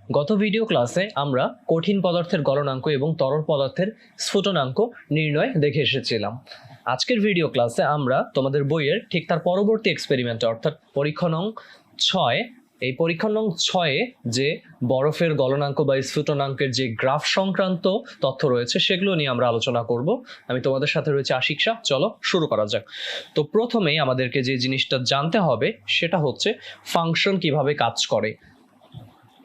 গত ভিডিও ক্লাসে আমরা কঠিন পদার্থের গলনাঙ্ক এবং তরল পদার্থের স্ফুটনাঙ্ক নির্ণয় দেখে এসেছিলাম। আজকের ভিডিও ক্লাসে আমরা তোমাদের বইয়ের ঠিক তার পরবর্তী এক্সপেরিমেন্টে অর্থাৎ পরীক্ষা নং 6 এই পরীক্ষা নং 6 যে বরফের গলনাঙ্ক বা স্ফুটনাঙ্কের যে গ্রাফ সংক্রান্ত তথ্য রয়েছে সেগুলো নিয়ে আমরা আলোচনা করব। আমি তোমাদের সাথে রয়েছে আশিক শাহ। চলো শুরু করা যাক। তো প্রথমেই আমাদেরকে যে জিনিসটা জানতে হবে সেটা হচ্ছে ফাংশন কিভাবে কাজ করে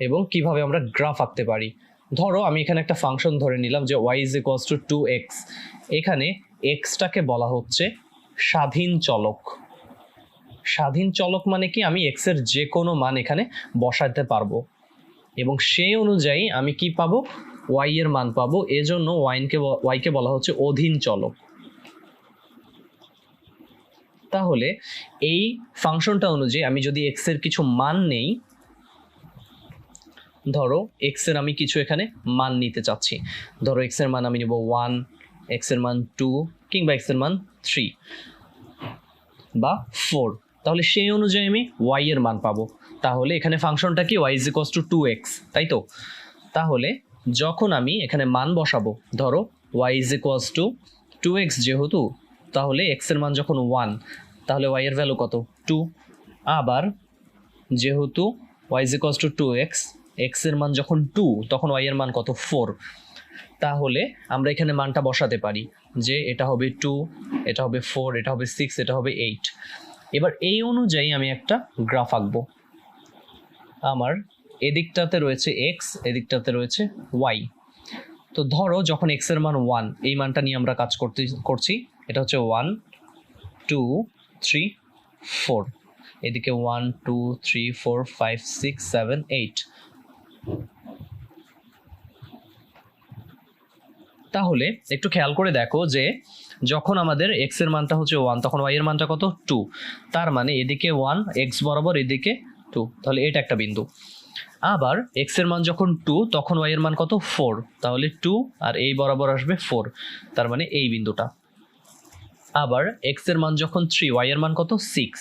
এবং কিভাবে আমরা গ্রাফ আঁকতে পারি। ধরো আমি এখানে একটা ফাংশন ধরে নিলাম যে y is equals to 2x। এখানে এক্সটাকে বলা হচ্ছে স্বাধীন চলক। স্বাধীন চলক মানে কি, আমি এক্স এর যে কোনো মান এখানে বসাতে পারবো এবং সেই অনুযায়ী আমি কি পাবো, ওয়াই এর মান পাবো। এজন্য ওয়াইকে বলা হচ্ছে অধীন চলক। তাহলে এই ফাংশনটা অনুযায়ী আমি যদি এক্স এর কিছু মান নেই, ধরো এক্স এর আমি কিছু এখানে মান নিতে চাচ্ছি, ধরো এক্স এর মান আমি নেব 1, এক্স এর মান 2 কিংবা এক্স এর মান 3 বা 4, তাহলে সেই অনুযায়ী আমি ওয়াই এর মান পাবো। তাহলে এখানে ফাংশনটা কি, y is equals to 2x, তাই তো? তাহলে যখন আমি এখানে মান বসাবো, ধরো y is equals to 2x যেহেতু, তাহলে x এর মান যখন 1 তাহলে y এর ভ্যালু কত, 2। আবার যেহেতু y is equals to 2x, x এর মান যখন 2 তখন y এর মান কত, 4। তাহলে আমরা এখানে মানটা বসাতে পারি যে এটা হবে 2, এটা হবে 4, এটা হবে 6, এটা হবে 8। এবার এই অনুযায়ী আমি একটা গ্রাফ আঁকবো। আমার এদিকটাতে রয়েছে x, এদিকটাতে রয়েছে y। তো ধরো যখন x এর মান 1, এই মানটা নিয়ে আমরা কাজ করছি। এটা হচ্ছে 1, 2, 3, 4, এদিকে 1, 2, 3, 4, 5, 6, 7, 8। তাহলে একটু খেয়াল করে দেখো যে যখন আমাদের x এর মানটা হচ্ছে 1 তখন y এর মানটা কত, 2। তার মানে এদিকে 1 x বরাবর, এদিকে 2, তাহলে এটা একটা বিন্দু। আবার x এর মান যখন 2 তখন y এর মান কত, 4, তাহলে 2 আর এই বরাবর আসবে 4, তার মানে এই বিন্দুটা। আবার x এর মান যখন 3, y এর মান কত, 6,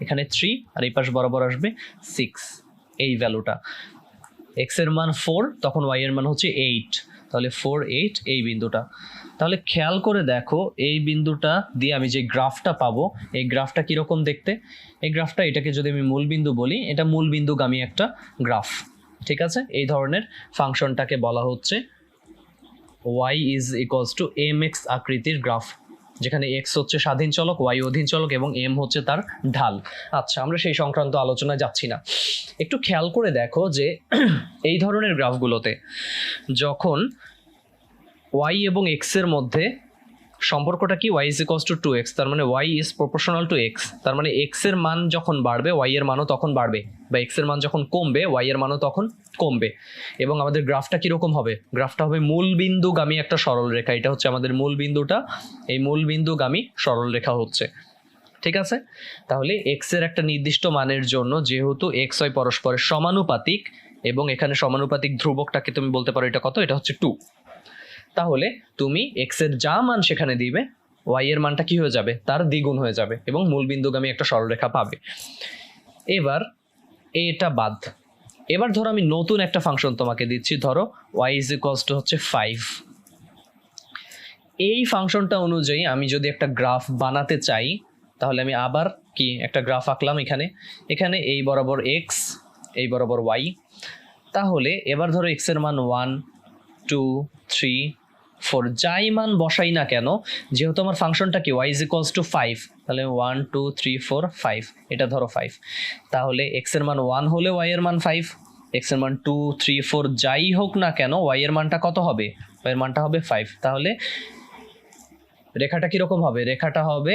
এখানে 3 আর এই পাশ বরাবর আসবে 6, এই ভ্যালুটা। x এর মান 4 তখন y এর মান হচ্ছে 8, তাহলে 4, 8, এই বিন্দুটা। তাহলে খেয়াল করে দেখো এই বিন্দুটা দিয়ে আমি যে গ্রাফটা পাবো, এই গ্রাফটা কীরকম দেখতে। এই গ্রাফটা, এটাকে যদি আমি মূল বিন্দু বলি, এটা মূল বিন্দুগামী একটা গ্রাফ, ঠিক আছে? এই ধরনের ফাংশনটাকে বলা হচ্ছে y is equals to mx আকৃতির গ্রাফ, যেখানে x হচ্ছে স্বাধীন চলক, y অধীন চলক এবং m হচ্ছে তার ঢাল। আচ্ছা, আমরা সেই সংক্রান্ত আলোচনায় যাচ্ছি না। একটু খেয়াল করে দেখো যে এই ধরনের গ্রাফগুলোতে যখন y এবং x এর মধ্যে সম্পর্কটা কি, y is equals to 2x, তার মানে y is proportional to x, তার মানে x এর মান যখন বাড়বে y এর মানও তখন বাড়বে, বা x এর মান যখন কমবে y এর মানও তখন কমবে। এবং আমাদের গ্রাফটা কীরকম হবে, গ্রাফটা হবে মূল বিন্দুগামী একটা সরল রেখা। এটা হচ্ছে আমাদের মূল বিন্দুটা, এই মূল বিন্দুগামী সরল রেখা হচ্ছে, ঠিক আছে? তাহলে x এর একটা নির্দিষ্ট মানের জন্য যেহেতু x হয় পরস্পরের সমানুপাতিক, এবং এখানে সমানুপাতিক ধ্রুবকটাকে তুমি বলতে পারো এটা কত, এটা হচ্ছে 2। তাহলে তুমি x এর যা মান সেখানে দিবে, y এর মানটা কি হয়ে যাবে, তার দ্বিগুণ হয়ে যাবে এবং মূল বিন্দুগামী একটা সরলরেখা পাবে। এবার এটা বাদ। এবার ধরো আমি নতুন একটা ফাংশন তোমাকে দিচ্ছি, ধরো y is equals to হচ্ছে 5। এই ফাংশনটা অনুযায়ী আমি যদি একটা গ্রাফ বানাতে চাই, তাহলে আমি আবার কি একটা গ্রাফ আঁকলাম এখানে। এখানে এই বরাবর x, এই বরাবর y। তাহলে এবার ধরো x এর মান 1, 2, 3, 4, যাই মান বসাই না কেন, যেহেতু আমার ফাংশনটা কি y is equals to 5, তাহলে 1, 2, 3, 4, 5, এটা ধরো 5। তাহলে x এর মান 1 হলে y এর মান 5, x এর মান 2, 3, 4 যাই হোক না কেন y এর মানটা কত হবে, y এর মানটা হবে 5। তাহলে রেখাটা কিরকম হবে, রেখাটা হবে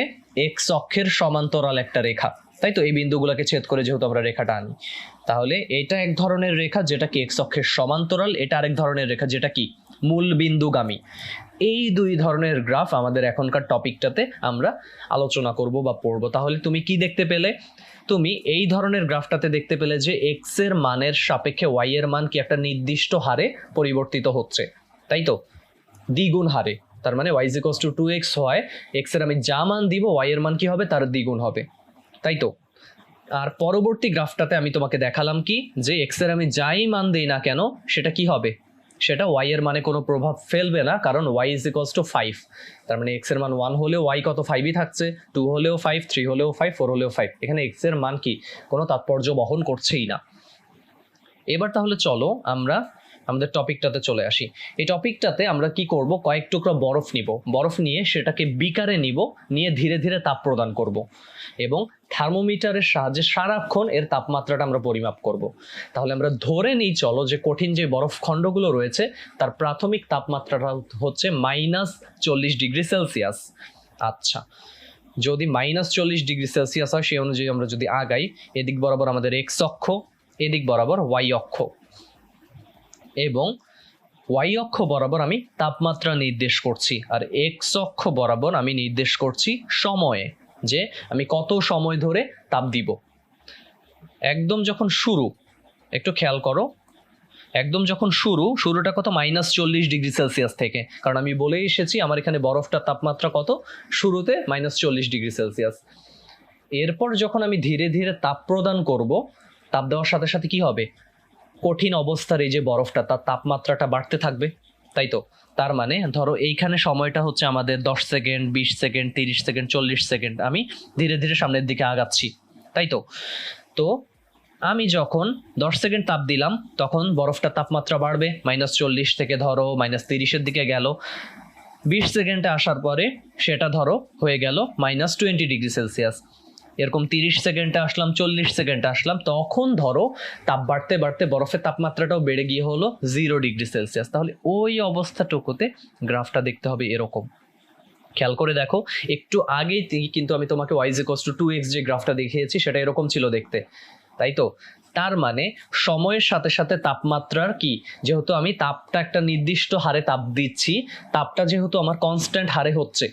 x অক্ষের সমান্তরাল একটা রেখা, তাই তো? এই বিন্দুগুলোকে ছেদ করে যেহেতু আমরা রেখাটা আনি, তাহলে এটা এক ধরনের রেখা যেটা কি x অক্ষের সমান্তরাল, এটা আরেক ধরনের রেখা যেটা কি মূল বিন্দুগামী। এই দুই ধরনের গ্রাফ আমাদের এখনকার টপিকটাতে আমরা আলোচনা করব বা পড়ব। তাহলে তুমি কি দেখতে পেলে, তুমি এই ধরনের গ্রাফটাতে দেখতে পেলে যে x এর মানের সাপেক্ষে y এর মান কি একটা নির্দিষ্ট হারে পরিবর্তিত হচ্ছে, তাই তো? দ্বিগুণ হারে। তার মানে y is equals to 2x হয়, x এর আমি যা মান দিব y এর মান কি হবে, তার দ্বিগুণ হবে, তাই তো? আর পরবর্তী গ্রাফটাতে আমি তোমাকে দেখালাম কি যে এক্স এর আমি যাই মান দিই না কেন সেটা কি হবে, সেটা ওয়াই এর মানে কোনো প্রভাব ফেলবে না, কারণ ওয়াই ইজ ইকুয়ালস টু 5। তার মানে এক্স এর মান 1 হলেও ওয়াই কত 5ই থাকছে, 2 হলেও 5, 3 হলেও 5, 4 হলেও 5। এখানে এক্স এর মান কি কোনো তাৎপর্য বহন করছেই না। এবার তাহলে চলো আমরা আমাদের টপিকটাতে চলে আসি। এই টপিকটাতে আমরা কি করব, কয়েক টুকরা বরফ নিব, বরফ নিয়ে সেটাকে বিকারে নিব, নিয়ে ধীরে ধীরে তাপ প্রদান করব এবং থার্মোমিটারের সাহায্যে সারাক্ষণ এর তাপমাত্রাটা আমরা পরিমাপ করব। তাহলে আমরা ধরে নিই চলো যে কঠিন যে বরফ খণ্ডগুলো রয়েছে তার প্রাথমিক তাপমাত্রাটা হচ্ছে -40°C। আচ্ছা, যদি -40°C হয় সেই অনুযায়ী আমরা যদি আগাই, এদিক বরাবর আমাদের এক্স অক্ষ, এদিক বরাবর ওয়াই অক্ষ, এবং ওয়াই অক্ষ বরাবর আমি তাপমাত্রা নির্দেশ করছি, আর এক্স অক্ষ বরাবর আমি নির্দেশ করছি সময়ে, যে আমি কত সময় ধরে তাপ দিব। একদম যখন শুরু, একটু খেয়াল করো, একদম যখন শুরুটা কত -40°C থেকে, কারণ আমি বলে এসেছি আমার এখানে বরফটার তাপমাত্রা কত শুরুতে -40°C। এরপর যখন আমি ধীরে ধীরে তাপ প্রদান করব, তাপ দেওয়ার সাথে সাথে কি হবে, কঠিন অবস্থার এই যে বরফটা তার তাপমাত্রাটা বাড়তে থাকবে, তাই তো। তার মানে ধরো এইখানে সময়টা হচ্ছে আমাদের 10 সেকেন্ড, 20 সেকেন্ড, 30 সেকেন্ড, 40 সেকেন্ড, আমি ধীরে ধীরে সামনের দিকে আগাচ্ছি, তাই তো। তো আমি যখন 10 সেকেন্ড তাপ দিলাম তখন বরফটার তাপমাত্রা বাড়বে, -40 থেকে ধরো -30-এর দিকে গেল। 20 সেকেন্ডে আসার পরে সেটা ধরো হয়ে গেল -20°C। এরকম 30 সেকেন্ডে আসলাম, 40 সেকেন্ডে আসলাম, তখন ধরো তাপ বাড়তে বাড়তে বরফের তাপমাত্রাটাও বেড়ে গিয়ে হলো 0°C। তাহলে ওই অবস্থাটুকুতে গ্রাফটা দেখতে হবে এরকম। খেয়াল করে দেখো, একটু আগেই কিন্তু আমি তোমাকে y = 2x যে গ্রাফটা দেখিয়েছি সেটা এরকম ছিল দেখতে, তাই তো। তার মানে সময়ের সাথে সাথে তাপমাত্রার কি, যেহেতু আমি তাপটা একটা নির্দিষ্ট হারে তাপ দিচ্ছি, তাপটা যেহেতু আমার কনস্ট্যান্ট হারে হচ্ছে,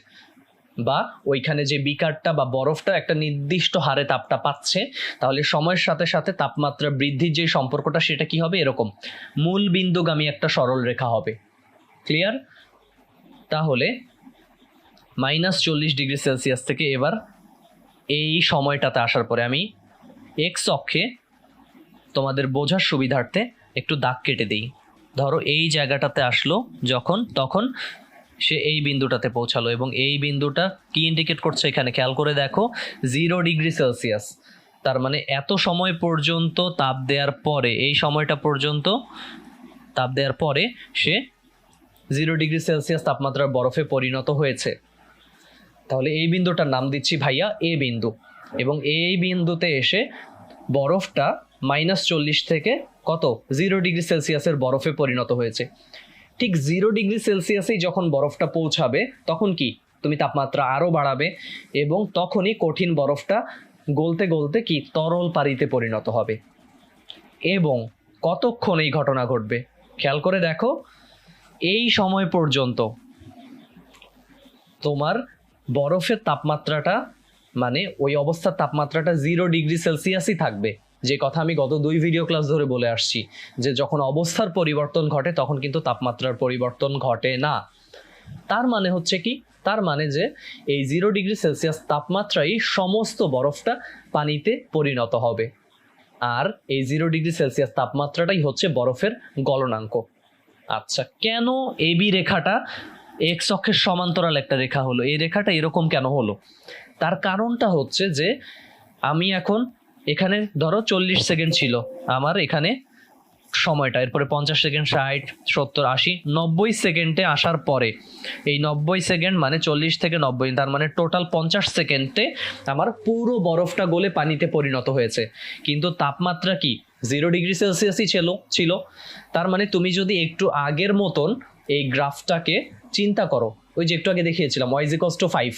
বা ওইখানে যে বিকারটা বা বরফটা একটা নির্দিষ্ট হারে তাপটা পাচ্ছে, তাহলে সময়ের সাথে সাথে তাপমাত্রা বৃদ্ধির যে সম্পর্কটা সেটা কি হবে, এরকম মূল বিন্দুগামী একটা সরল রেখা হবে। ক্লিয়ার? তাহলে -40°C থেকে এবার এই সময়টাতে আসার পরে আমি এক্স অক্ষে তোমাদের বোঝার সুবিধার্থে একটু দাগ কেটে দিই। ধরো এই জায়গাটাতে আসলো যখন, তখন সে এই বিন্দুটাতে পৌঁছালো, এবং এই বিন্দুটা কি ইন্ডিকেট করছে এখানে খেয়াল করে দেখো, 0°C। তার মানে এত সময় পর্যন্ত তাপ দেওয়ার পরে, এই সময়টা পর্যন্ত তাপ দেওয়ার পরে সে 0°C তাপমাত্রার বরফে পরিণত হয়েছে। তাহলে এই বিন্দুটার নাম দিচ্ছি ভাইয়া এ বিন্দু, এবং এই বিন্দুতে এসে বরফটা -40 থেকে কত 0°C বরফে পরিণত হয়েছে। ঠিক 0°C যখন বরফটা পৌঁছাবে তখন কি তুমি তাপমাত্রা আরও বাড়াবে, এবং তখনই কঠিন বরফটা গলতে গলতে কি তরল পানিতে পরিণত হবে। এবং কতক্ষণ এই ঘটনা ঘটবে খেয়াল করে দেখো, এই সময় পর্যন্ত তোমার বরফের তাপমাত্রাটা, মানে ওই অবস্থার তাপমাত্রাটা 0°C থাকবে, যে কথা আমি গত 2 ভিডিও ক্লাস ধরে বলে আসছি, যে যখন অবস্থার পরিবর্তন ঘটে তখন কিন্তু তাপমাত্রার পরিবর্তন ঘটে না। তার মানে হচ্ছে কি, তার মানে যে এই 0°C তাপমাত্রাই সমস্ত বরফটা পানিতে পরিণত হবে, আর এই 0°C তাপমাত্রাটাই হচ্ছে বরফের গলনাঙ্ক। আচ্ছা, কেন এবি রেখাটা এক্স অক্ষের সমান্তরাল একটা রেখা হলো, এই রেখাটা এরকম কেন হলো? তার কারণটা হচ্ছে যে আমি এখন এখানে ধরো 40 সেকেন্ড ছিল আমার এখানে সময়টা, এরপরে 50 সেকেন্ড, 60, 70, 80, 90 সেকেন্ডে আসার পরে, এই 90 সেকেন্ড মানে 40 থেকে 90, তার মানে টোটাল 50 সেকেন্ডে আমার পুরো বরফটা গলে পানিতে পরিণত হয়েছে, কিন্তু তাপমাত্রা কি 0°C ছিল। তার মানে তুমি যদি একটু আগের মতন এই গ্রাফটাকে চিন্তা করো, ওই যে একটু আগে দেখিয়েছিলাম y = 5,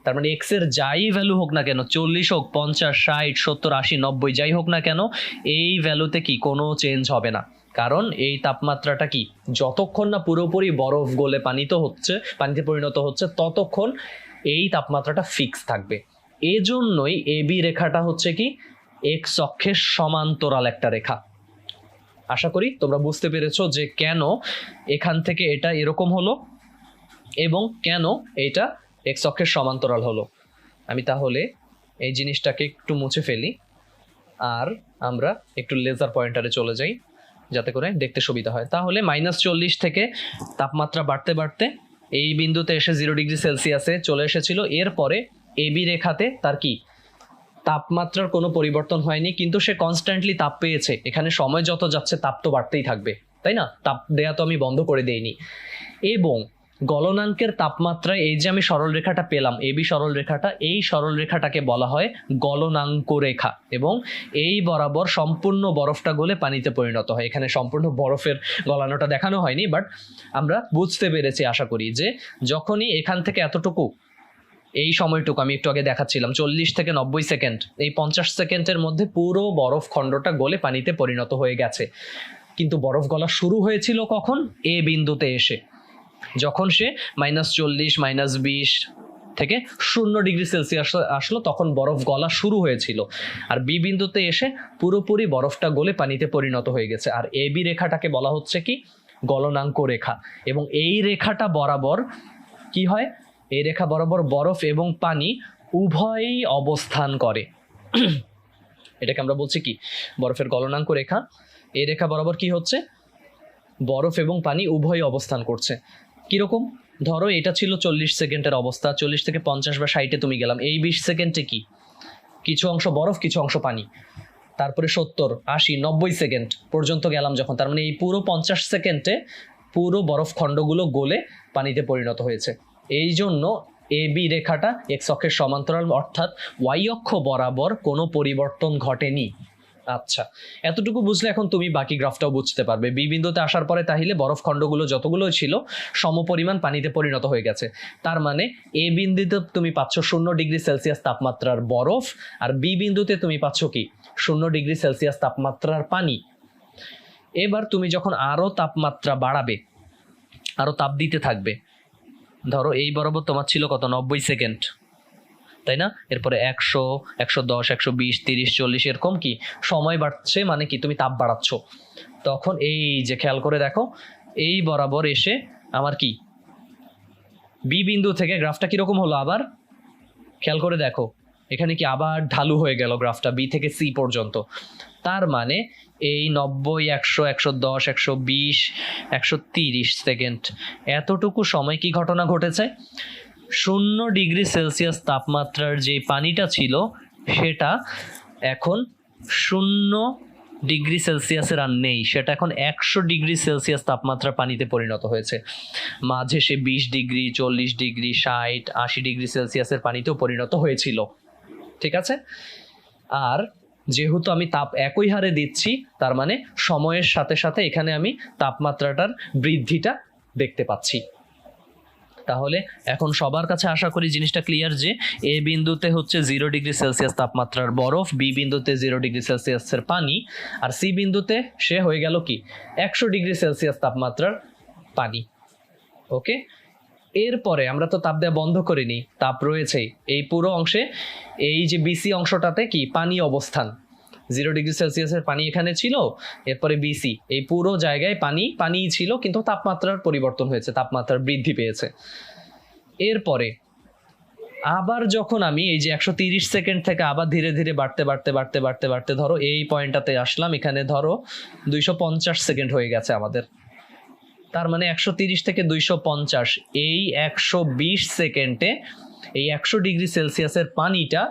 তার মানে এক্স এর যাই ভ্যালু হোক না কেন, 40 হোক, 50, 60, 70, 80, 90 যাই হোক না কেন, এই ভ্যালুতে কি কোনো চেঞ্জ হবে না, কারণ এই তাপমাত্রাটা কি যতক্ষণ না পুরোপুরি বরফ গলে পানিতে পরিণত হচ্ছে ততক্ষণ এই তাপমাত্রাটা ফিক্স থাকবে। এজন্যই এবি রেখাটা হচ্ছে কি এক্স অক্ষের সমান্তরাল একটা রেখা। আশা করি তোমরা বুঝতে পেরেছো যে কেন এখান থেকে এটা এরকম হলো এবং কেন এটা এক্স অক্ষের সমান্তরাল হলো। আমি তাহলে এই জিনিসটাকে একটু মুছে ফেলি। আর আমরা একটু লেজার পয়েন্টারে চলে যাই যাতে করে দেখতে সুবিধা হয়। তাহলে -40 থেকে তাপমাত্রা বাড়তে বাড়তে এই বিন্দুতে এসে 0°C চলে এসেছিল। এরপরে এবি রেখাতে তার কি তাপমাত্রার কোনো পরিবর্তন হয়নি, কিন্তু সে কনস্ট্যান্টলি তাপ পেয়েছে। এখানে সময় যত যাচ্ছে তাপ তো বাড়তেই থাকবে, তাই না? তাপ দেয়া তো আমি বন্ধ করে দেইনি। এবং গলনাঙ্কের তাপমাত্রায় এই যে আমি সরল রেখাটা পেলাম, এবি সরল রেখাটা, এই সরল রেখাটাকে বলা হয় গলনাঙ্ক রেখা। এবং এই বরাবর সম্পূর্ণ বরফটা গলে পানিতে পরিণত হয়। এখানে সম্পূর্ণ বরফের গলানোটা দেখানো হয়নি, বাট আমরা বুঝতে পেরেছি আশা করি যে যখনই এখান থেকে এতটুকু, এই সময়টুকু আমি একটু আগে দেখাচ্ছিলাম 40 থেকে 90 সেকেন্ড, এই 50 সেকেন্ডের মধ্যে পুরো বরফ খণ্ডটা গলে পানিতে পরিণত হয়ে গেছে। কিন্তু বরফ গলা শুরু হয়েছিল কখন? এ বিন্দুতে এসে, যখন সে -40 -20 থেকে 0°C আসলো, তখন বরফ গলা শুরু হয়েছিল। আর বি বিন্দুতে এসে পুরোপুরি বরফটা গলে পানিতে পরিণত হয়ে গেছে। আর এ বি রেখাটাকে বলা হচ্ছে কি গলনাঙ্ক রেখা। এবং এই রেখাটা বরাবর কি হয়? এই রেখা বরাবর বরফ এবং পানি উভয়ই অবস্থান করে। এটাকে আমরা বলছি কি বরফের গলনাঙ্ক রেখা। এই রেখা বরাবর কি হচ্ছে? বরফ এবং পানি উভয়ই অবস্থান করছে। কিরকম? ধরো এটা ছিল 40 সেকেন্ডের অবস্থা, 40 থেকে 50 বা 60-এ তুমি গেলাম। এই 20 সেকেন্ডে কি কিছু অংশ বরফ, কিছু অংশ পানি। তারপরে 70, 80, 90 সেকেন্ড পর্যন্ত গেলাম যখন, তার মানে এই পুরো 50 সেকেন্ডে পুরো বরফ খণ্ডগুলো গলে পানিতে পরিণত হয়েছে। এই জন্য এ বি রেখাটা এক্স অক্ষের সমান্তরাল, অর্থাৎ ওয়াই অক্ষ বরাবর কোনো পরিবর্তন ঘটেনি। আচ্ছা, এতটুকু বুঝলে এখন তুমি বাকি গ্রাফটাও বুঝতে পারবে। বি বিন্দুতে আসার পরে তাহলে বরফ খণ্ডগুলো যতগুলো ছিল সমপরিমাণ পানিতে পরিণত হয়ে গেছে। তার মানে এ বিন্দুতে তুমি পাচ্ছ 0°C তাপমাত্রার বরফ, আর বি বিন্দুতে তুমি পাচ্ছ কি 0°C তাপমাত্রার পানি। এবার তুমি যখন আরো তাপমাত্রা বাড়াবে, আরো তাপ দিতে থাকবে, ধরো এই বরাবর তোমার ছিল কত 90 সেকেন্ড, তাই না? এরপরে 100, 110, 120, 30, 40 এরকম কি সময় বাড়ছে, মানে কি তুমি তাপ বাড়াচ্ছ। তখন এই যে খেয়াল করে দেখো, এই বরাবর এসে আমার কি বি বিন্দু থেকে গ্রাফটা কিরকম হলো আবার খেয়াল করে দেখো, এখানে কি আবার ঢালু হয়ে গেল গ্রাফটা বি থেকে সি পর্যন্ত। তার মানে এই 90, 100, 110, 120, 130 সেকেন্ড এতটুকু সময় কি ঘটনা ঘটেছে? 0°C তাপমাত্রার যে পানিটা ছিল সেটা এখন 0°C আর নেই, সেটা এখন 100°C তাপমাত্রা পানিতে পরিণত হয়েছে। মাঝে সে 20°, 40°, 60, 80°C পানিতেও পরিণত হয়েছিল। ঠিক আছে? আর যেহেতু আমি তাপ একই হারে দিচ্ছি, তার মানে সময়ের সাথে সাথে এখানে আমি তাপমাত্রাটার বৃদ্ধিটা দেখতে পাচ্ছি। তাহলে এখন সবার কাছে আশা করি জিনিসটা ক্লিয়ার যে এ বিন্দুতে হচ্ছে 0°C তাপমাত্রার বরফ, বি বিন্দুতে 0°C পানি, আর সি বিন্দুতে সে হয়ে গেল কি 100°C তাপমাত্রার পানি। ওকে, এরপরে আমরা তো তাপ দেওয়া বন্ধ করিনি, তাপ রয়েছেই এই পুরো অংশে। এই যে বিসি অংশটাতে কি পানি অবস্থান, 0°C পানি এখানে ছিল, এরপরে বিসি এই পুরো জায়গায় পানিই ছিল, কিন্তু তাপমাত্রার পরিবর্তন হয়েছে, তাপমাত্রার বৃদ্ধি পেয়েছে। এরপরে আবার যখন আমি এই যে 130 সেকেন্ড থেকে আবার ধীরে ধীরে বাড়তে বাড়তে বাড়তে বাড়তে বাড়তে ধরো এই পয়েন্টটাতে আসলাম, এখানে ধরো 250 সেকেন্ড হয়ে গেছে আমাদের। তার মানে 130 থেকে 250, এই 120 সেকেন্ডে এই 100°C পানিটা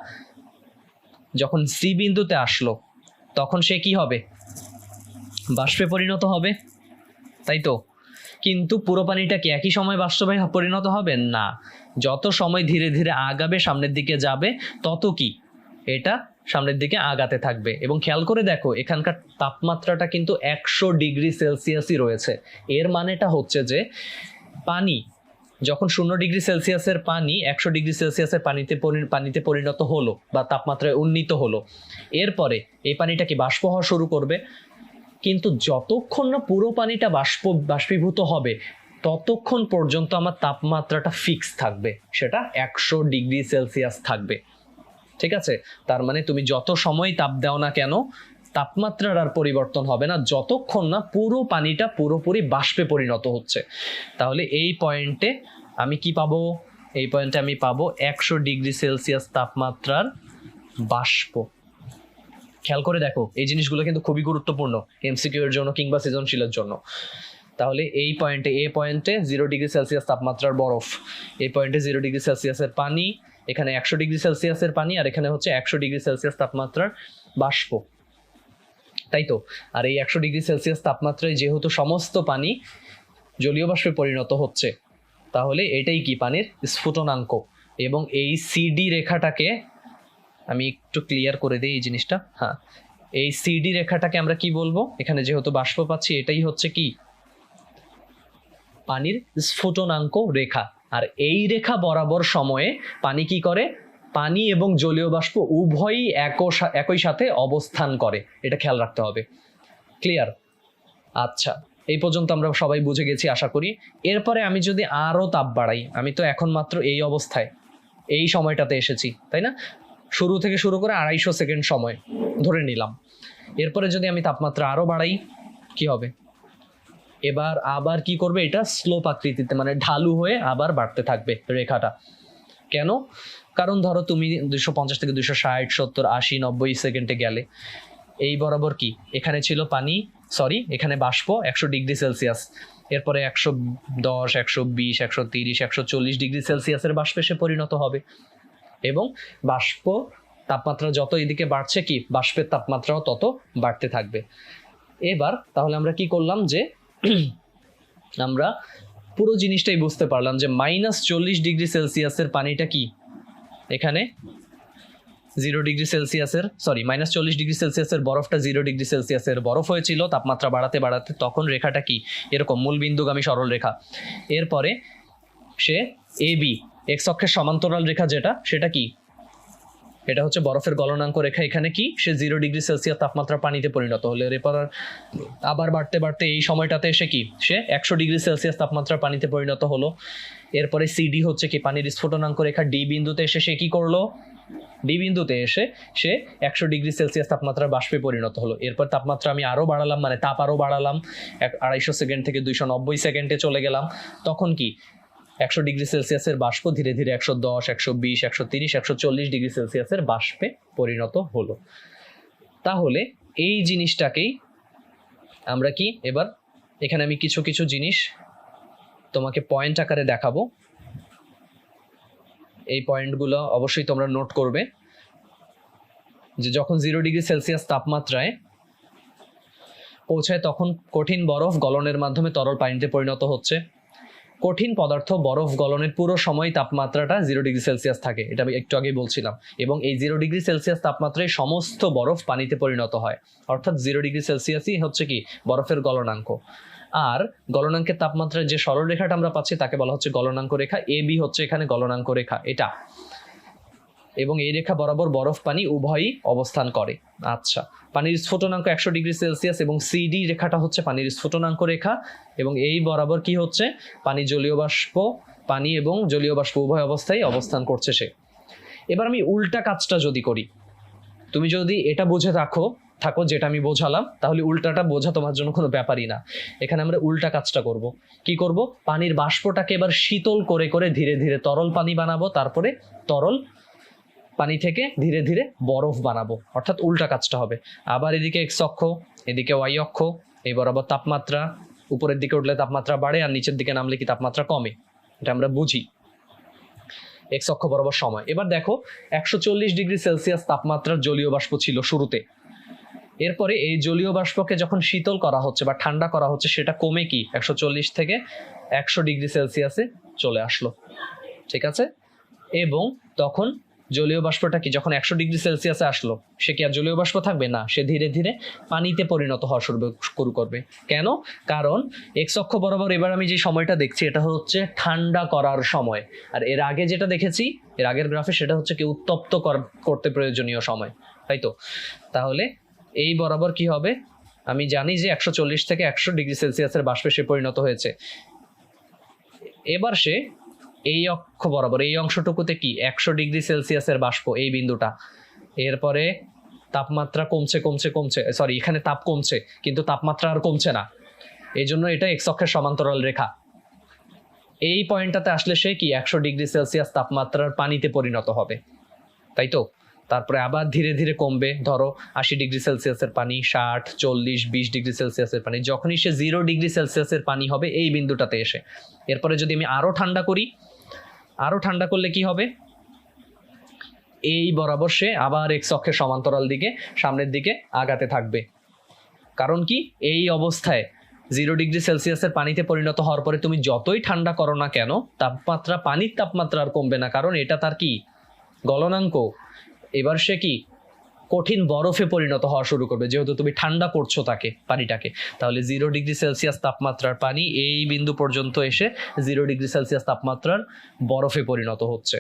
যখন সি বিন্দুতে আসলো, তখন সে কি হবে? বাষ্পে পরিণত হবে, তাই তো? কিন্তু পুরো পানিটা কি একই সময় বাষ্পে পরিণত হবে না। যত সময় ধীরে ধীরে আগাবে, সামনের দিকে যাবে, তত কি এটা সামনের দিকে আগাতে থাকবে। এবং খেয়াল করে দেখো এখানকার তাপমাত্রাটা কিন্তু 100°C রয়েছে। এর মানেটা হচ্ছে যে পানি যখন 0°C পানি 100°C পানিতে পরিণত হলো বা তাপমাত্রায় উন্নীত হলো, এরপরে এই পানিটা কি বাষ্প হওয়া শুরু করবে। কিন্তু যতক্ষণ না পুরো পানিটা বাষ্পীভূত হবে, ততক্ষণ পর্যন্ত আমার তাপমাত্রাটা ফিক্স থাকবে, সেটা 100°C থাকবে। ঠিক আছে? তার মানে তুমি যত সময় তাপ দাও না কেন, তাপমাত্রার আর পরিবর্তন হবে না যতক্ষণ না পুরো পানিটা পুরোপুরি বাষ্পে পরিণত হচ্ছে। তাহলে এই পয়েন্টে আমি কি পাবো? এই পয়েন্টে আমি পাবো 100°C তাপমাত্রার বাষ্প। খেয়াল করে দেখো, এই জিনিসগুলো কিন্তু খুবই গুরুত্বপূর্ণ এমসিকিউ এর জন্য কিংবা সৃজনশীলের জন্য। তাহলে এই পয়েন্টে, এ পয়েন্টে 0°C তাপমাত্রার বরফ, এই পয়েন্টে 0°C পানি, এখানে 100°C পানি, আর এখানে হচ্ছে 100°C তাপমাত্রার বাষ্প, তাই তো। আর এই 100°C তাপমাত্রায় যেহেতু সমস্ত পানি জলীয় বাষ্পে পরিণত হচ্ছে, তাহলে এটাই কি পানির স্ফুটনাঙ্ক। এবং এই সিডি রেখাটাকে আমি একটু ক্লিয়ার করে দিই এই জিনিসটা। হ্যাঁ, এই সিডি রেখাটাকে আমরা কি বলবো, এখানে যেহেতু বাষ্প পাচ্ছি এটাই হচ্ছে কি পানির স্ফুটনাঙ্ক রেখা। আর এই রেখা বরাবর সময়ে পানি কি করে, পানি এবং জলীয় বাষ্প উভয়ই একই সাথে অবস্থান করে, এটা খেয়াল রাখতে হবে। ক্লিয়ার? আচ্ছা, এই পর্যন্ত আমরা সবাই বুঝে গেছি আশা করি। এরপরে আমি যদি আরো তাপ বাড়াই, আমি তো এখন মাত্র এই অবস্থায় এই সময়টাতে এসেছি, তাই না? শুরু থেকে শুরু করে 250 সেকেন্ড সময় ধরে নিলাম। এরপরে যদি আমি তাপমাত্রা আরো বাড়াই, কি হবে? এবার আবার কি করবে, এটা স্লোপ আকৃতিতে মানে ঢালু হয়ে আবার বাড়তে থাকবে রেখাটা। কেন? কারণ ধরো তুমি 250 থেকে 260, 70, 80, 90 সেকেন্ডে গেলে, এই বরাবর কি এখানে ছিল পানি, সরি এখানে বাষ্প 100°C, এরপরে 110, 120, 130, 140°C বাষ্পে সে পরিণত হবে। এবং বাষ্প তাপমাত্রা যত এদিকে বাড়ছে, কি বাষ্পের তাপমাত্রাও তত বাড়তে থাকবে। এবার তাহলে আমরা কি করলাম, যে আমরা পুরো জিনিসটাই বুঝতে পারলাম যে -40°C পানিটা কি এখানে 0°C, সরি -40°C বরফটা 0°C বরফ হয়েছিল তাপমাত্রা বাড়াতে বাড়াতে, তখন রেখাটা কি এরকম মূল বিন্দুগামী সরল রেখা। এরপরে সে AB এক্স অক্ষের সমান্তরাল রেখা যেটা, সেটা কি, এটা হচ্ছে বরফের গলনাঙ্ক রেখা। এখানে কি সে 0°C তাপমাত্রা পানিতে পরিণত হলো, এরপর আবার বাড়তে বাড়তে এই সময়টাতে এসে কি সে 100°C তাপমাত্রা পানিতে পরিণত হলো। এরপরে সিডি হচ্ছে কি পানির স্ফুটনাঙ্ক রেখা, ডি বিন্দুতে এসে সে কি করলো, ডি বিন্দুতে এসে সে 100°C তাপমাত্রার বাষ্পে পরিণত হলো। এরপর তাপমাত্রা আমি আরো বাড়ালাম, মানে তাপ আরো বাড়ালাম, 250 সেকেন্ড থেকে 290 সেকেন্ডে চলে গেলাম। তখন কি 100°C বাষ্প ধীরে ধীরে 110, 120, 130, 140°C বাষ্পে পরিণত হলো। তাহলে এই জিনিসটাকেই আমরা কি, এবার এখানে আমি কিছু কিছু জিনিস তোমাকে পয়েন্ট আকারে দেখাবো, এই পয়েন্টগুলো অবশ্যই তোমরা নোট করবে। যে যখন 0°C তাপমাত্রায় পৌঁছায়, তখন কঠিন বরফ গলনের মাধ্যমে তরল পানিতে পরিণত হচ্ছে। কঠিন পদার্থ বরফ গলনের পুরো সময় তাপমাত্রাটা 0°C থাকে, এটা আমি একটু আগেই বলছিলাম। এবং এই 0°C তাপমাত্রায় সমস্ত বরফ পানিতে পরিণত হয়, অর্থাৎ 0°C হচ্ছে কি বরফের গলনাঙ্ক। আর গলনাঙ্কের তাপমাত্রায় যে সরলরেখাটা আমরা পাচ্ছি তাকে বলা হচ্ছে গলনাঙ্ক রেখা। AB হচ্ছে এখানে গলনাঙ্ক রেখা এটা, এবং এই রেখা বরাবর বরফ পানি উভয়ই অবস্থান করে। আচ্ছা, পানির স্ফুটনাঙ্ক 100°C এবং সিডি রেখাটা হচ্ছে পানির স্ফুটনাঙ্ক রেখা, এবং এই বরাবর কি হচ্ছে পানি জলীয় বাষ্প, পানি এবং জলীয় বাষ্প উভয় অবস্থায় অবস্থান করছে সে। এবার আমি উল্টা কাজটা যদি করি, তুমি যদি এটা বুঝে থাকো যেটা আমি বোঝালাম, তাহলে উল্টাটা বোঝা তোমার জন্য কোনো ব্যাপারই না। এখানে আমরা উল্টা কাজটা করব। কি করব, পানির বাষ্পটাকে এবার শীতল করে করে ধীরে ধীরে তরল পানি বানাবো, তারপরে তরল পানি থেকে ধীরে ধীরে বরফ বানাবো, অর্থাৎ উল্টা কাজটা হবে। আবার এদিকে এক্স অক্ষ, এদিকে ওয়াই অক্ষ, এই বরাবর তাপমাত্রা, উপরের দিকে উঠলে তাপমাত্রা বাড়ে আর নিচের দিকে নামলে কি তাপমাত্রা কমে, এটা আমরা বুঝি। এক্স অক্ষ বরাবর সময়। এবার দেখো 140°C তাপমাত্রার জলীয় বাষ্প ছিল শুরুতে, এরপরে এই জলীয় বাষ্পকে যখন শীতল করা হচ্ছে বা ঠান্ডা করা হচ্ছে, সেটা কমে কি 140 থেকে 100°C চলে আসলো, ঠিক আছে। এবং তখন জলীয় বাষ্পটা কি যখন 100°C আসলো, সে কি আর জলীয় বাষ্প থাকবে না, সে ধীরে ধীরে পানিতে পরিণত হওয়া শুরু করবে। কেন? কারণ এক্স অক্ষ বরাবর এবার আমি যে সময়টা দেখছি এটা হচ্ছে ঠান্ডা করার সময়, আর এর আগে যেটা দেখেছি এর আগের গ্রাফে সেটা হচ্ছে কি উত্তপ্ত করতে প্রয়োজনীয় সময়, তাই তো। তাহলে এই বরাবর কি হবে, আমি জানি যে 140 থেকে 100°C বাষ্পে সে পরিণত হয়েছে। এবার সে এই অক্ষ বরাবর এই অংশটুকুতে কি 100°C বাষ্প, এই বিন্দুটা। এরপরে তাপমাত্রা কমছে কমছে কমছে, সরি এখানে তাপ কমছে কিন্তু তাপমাত্রা আর কমছে না, এই জন্য এটা এক্স অক্ষের সমান্তরাল রেখা। এই পয়েন্টটাতে আসলে সে কি 100°C তাপমাত্রার পানিতে পরিণত হবে, তাই তো। তারপরে আবার ধীরে ধীরে কমবে, ধরো 80°C পানি, 60, 40, 20°C পানি, যখনই সে 0°C পানি হবে এই বিন্দুটাতে এসে, এরপরে যদি আমি আরো ঠান্ডা করি, আরো ঠান্ডা করলে কি হবে, এই বরাবর সে আবার এক্স অক্ষের সমান্তরাল দিকে সামনের দিকে আগাতে থাকবে। কারণ কি, এই অবস্থায় 0°C পানিতে পরিণত হওয়ার পরে তুমি যতই ঠান্ডা করো না কেন, তাপমাত্রা, পানির তাপমাত্রা আর কমবে না, কারণ এটা তার কি গলনাঙ্ক। এবার সে কি কঠিন বরফে পরিণত হওয়া শুরু করবে, যেহেতু তুমি ঠান্ডা করছো তাকে, পানিটাকে। তাহলে 0°C তাপমাত্রার পানি এই বিন্দু পর্যন্ত এসে 0°C তাপমাত্রার বরফে পরিণত হচ্ছে।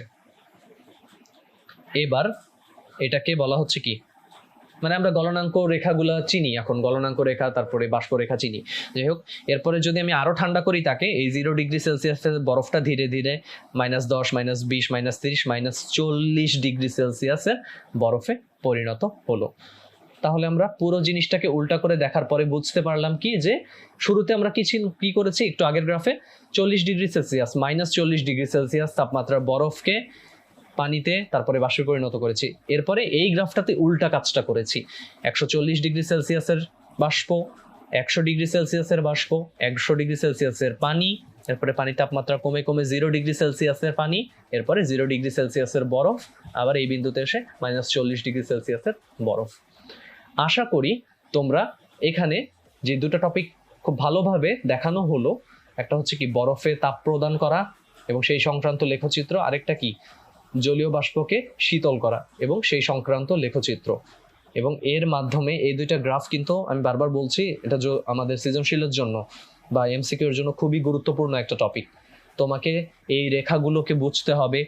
এবার এটাকে বলা হচ্ছে কি, মানে আমরা গলনাঙ্ক রেখাগুলো চিনি এখন, গলনাঙ্ক রেখা, তারপরে বাষ্প রেখা চিনি, যাই হোক। এরপরে যদি আমি আরো ঠান্ডা করি তাকে, এই 0°C বরফটা ধীরে ধীরে -10, -20, -30, -40°C বরফে পরিণত হলো। তাহলে আমরা পুরো জিনিসটাকে উল্টা করে দেখার পরে বুঝতে পারলাম কি, যে শুরুতে আমরা কি করেছি একটু আগের গ্রাফে, 40°C, -40°C তাপমাত্রার বরফকে পানিতে তারপরে বাষ্পে পরিণত করেছি। এরপরে এই গ্রাফটাতে উল্টা কাজটা করেছি, 140°C বাষ্প, 100°C বাষ্প, 100°C পানি, এরপরে পানির তাপমাত্রা কমে কমে 0°C পানি, এরপরে 0°C বরফ, আবার এই বিন্দুতে এসে -40°C বরফ। আশা করি তোমরা এখানে যে দুটো টপিক খুব ভালোভাবে দেখানো হলো, একটা হচ্ছে কি বরফে তাপ প্রদান করা এবং সেই সংক্রান্ত লেখচিত্র, আরেকটা কি জলীয় বাষ্পকে শীতল করা এবং সেই সংক্রান্ত লেখচিত্র। এবং এর মাধ্যমে এই দুইটা গ্রাফ কিন্তু আমি বারবার বলছি, এটা আমাদের সৃজনশীলের জন্য বা এমসিকিউর জন্য খুবই গুরুত্বপূর্ণ একটা টপিক। তোমাকে এই রেখাগুলোকে বুঝতে হবে,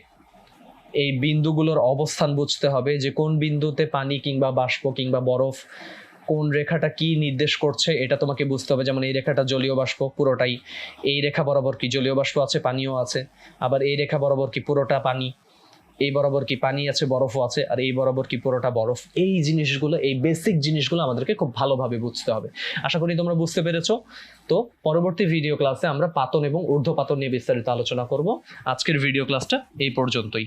এই বিন্দুগুলোর অবস্থান বুঝতে হবে, যে কোন বিন্দুতে পানি কিংবা বাষ্প কিংবা বরফ, কোন রেখাটা কি নির্দেশ করছে এটা তোমাকে বুঝতে হবে। যেমন এই রেখাটা জলীয় বাষ্প পুরোটাই, এই রেখা বরাবর কি জলীয় বাষ্প আছে, পানিও আছে, আবার এই রেখা বরাবর কি পুরোটা পানি, এই বরাবর কি পানি আছে, বরফও আছে, আর এই বরাবর কি পুরোটা বরফ। এই জিনিসগুলো, এই বেসিক জিনিসগুলো আমাদেরকে খুব ভালোভাবে বুঝতে হবে। আশা করি তোমরা বুঝতে পেরেছো। তো পরবর্তী ভিডিও ক্লাসে আমরা পাতন এবং ঊর্ধ্বপাতন নিয়ে বিস্তারিত আলোচনা করব। আজকের ভিডিও ক্লাসটা এই পর্যন্তই।